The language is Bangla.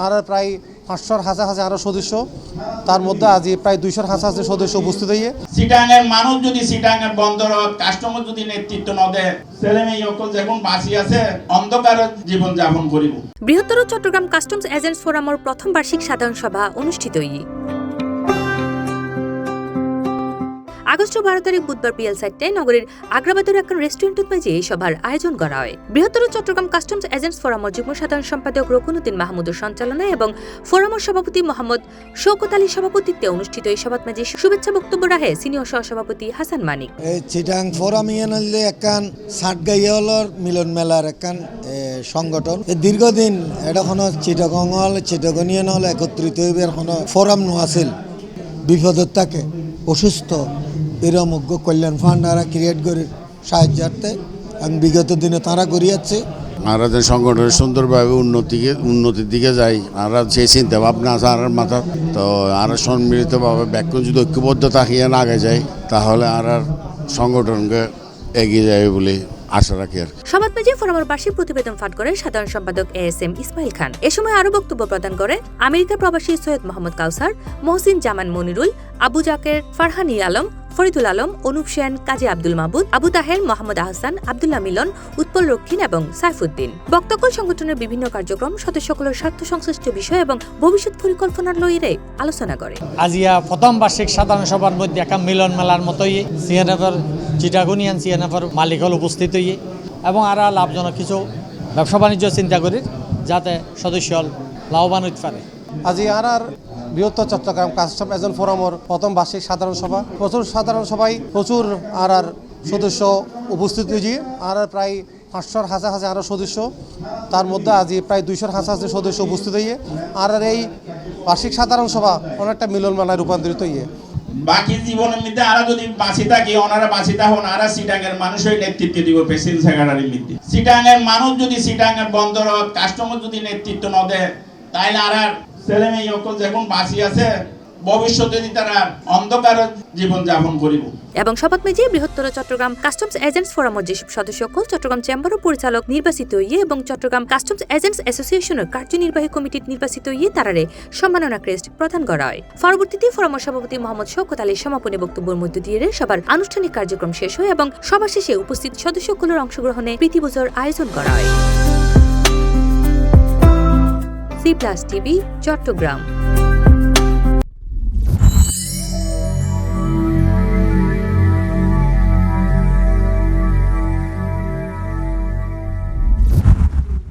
আর প্রায় 500-র কাছাকাছি আরো সদস্য, তার মধ্যে আজ প্রায় 200-র কাছাকাছি সদস্য উপস্থিত হয়ে চিটাঙের মানুষ যদি চিটাঙের বন্দর কাস্টমার যদি নেতৃত্ব ন দেয়, ছেলে মেয়ে সকল যখন বাঁচি আছে অন্ধকার জীবন যাপন করিব। বৃহত্তর চট্টগ্রাম কাস্টমস এজেন্টস ফোরামর প্রথম বার্ষিক সাধারণ সভা অনুষ্ঠিত আগস্ট 12 তারিখ বুধবার বিকেল 4টায় নগরীর আগ্রাবাদের এক রেস্টুরেন্টত মাঝে এই সভার আয়োজন করা হয়। বৃহত্তর চট্টগ্রাম কাস্টমস এজেন্টস ফোরামর যুগ্ম সাধারণ সম্পাদক রকুনুদ্দিন মাহমুদের সঞ্চালনায় এবং ফোরামর সভাপতি মোহাম্মদ শওকত আলীর সভাপতিত্বে অনুষ্ঠিত এই সভাত মাঝে শুভেচ্ছা বক্তব্য রাখে সিনিয়র সহসভাপতি হাসান মানিক। চিটাং ফোরাম ইয়ানলে একখান সাতগাইয়ালর মিলন মেলার একখান সংগঠন দীর্ঘদিন এটা কোনো চিটাগনিয়ান হল একত্রিত হইবে কোনো ফোরাম নো আছিল বিপদত থাকে অসুস্থ এরমজ্ঞ কল্যাণ ফান্ড আরা ক্রিয়েট করে সাহায্যার্থে এবং বিগত দিনে তারা করিয়াচ্ছে। আমরা যে সংগঠনের সুন্দরভাবে উন্নতির দিকে যাই, আমরা যে চিন্তা ভাবনা আছে আর মাথা তো আর সম্মিলিতভাবে ব্যাকুল যদি ঐক্যবদ্ধ থাকিয়ে না আগে যাই তাহলে আর সংগঠনকে এগিয়ে যাবে বলে আশা রাখি। সভাত মেজে ফোরামের বার্ষিক প্রতিবেদন পাঠ করে সাধারণ সম্পাদক ASM ইসমাইল খান। এ সময় আরো বক্তব্য প্রদান করে আমেরিকা প্রবাসী সৈয়দ মোহাম্মদ কাউসার, মহসিন জামান মনিরুল, আবু জাকের, ফারহানি আলম, ফরিদুল আলম, অনুপ সেন, কাজী আব্দুল মাহবুদ, আবু তাহের, মোহাম্মদ আহসান, আব্দুল্লাহ মিলন, উৎপল রক্ষিণ এবং সাইফুদ্দিন। বক্তকল সংগঠনের বিভিন্ন কার্যক্রম, সদস্যসকলের স্বার্থ সংশ্লিষ্ট বিষয় এবং ভবিষ্যৎ পরিকল্পনার লইয়ে আলোচনা করে। আজিয়া প্রথম বার্ষিক সাধারণ সভার মধ্যে একটা মিলন মেলার মতোই সিএনএফের চিটাগনিয়ান সিএনএফের মালিক হল উপস্থিত হইয়ে এবং আর লাভজনক কিছু ব্যবসা বাণিজ্য চিন্তা করি যাতে সদস্য লাভবান হতে পারে। আজি আর বৃহত্তর চট্টগ্রাম কাস্টম এজেন্ট ফোরামর প্রথম বার্ষিক সাধারণ সভা, প্রচুর সাধারণ সভায় প্রচুর আর সদস্য উপস্থিত হয়েছে আর প্রায় 500-র কাছাকাছি আরো সদস্য, তার মধ্যে আজ প্রায় 200-র কাছাকাছি সদস্য উপস্থিত হয়ে আর এই বার্ষিক সাধারণ সভা অনেকটা মিলন মেলায় রূপান্তরিত হয়ে বাকি জীবনের মধ্যে আরা যদি বাঁচি থাকি ওনারা বাঁচি থাকুন আরা চিটাঙের মানুষই নেতৃত্ব দিব প্রেসিডেন্ট সেক্রেটারির মধ্যে। চিটাঙের মানুষ যদি চিটাঙের বন্দর কাস্টমার যদি নেতৃত্ব ন দেয় তাইলে আর ছেলে মেয়ে সকল যখন বাঁচি আছে ভবিষ্যতে তারা অন্ধকার জীবন যাপন করিব। এবং শপথ মেজে বৃহত্তর চট্টগ্রাম কাস্টমস এজেন্টস ফোরামের যেসব সদস্য চট্টগ্রাম চেম্বার ও পরিচালক নির্বাচিত হইয়ে এবং চট্টগ্রাম কাস্টমস এজেন্টস অ্যাসোসিয়েশনের কার্যনির্বাহী কমিটির নির্বাচিত হইয়ে তারারে সম্মাননা ক্রেস্ট প্রদান করা হয়। পরবর্তীতে ফোরামের সভাপতি মোহাম্মদ শওকত আলীর সমাপনী বক্তব্যের মধ্য দিয়ে সবার আনুষ্ঠানিক কার্যক্রম শেষ হয় এবং সভা শেষে উপস্থিত সদস্যগুলোর অংশগ্রহণে প্রীতিভোজের আয়োজন করা হয়। C+ TV Chittagong.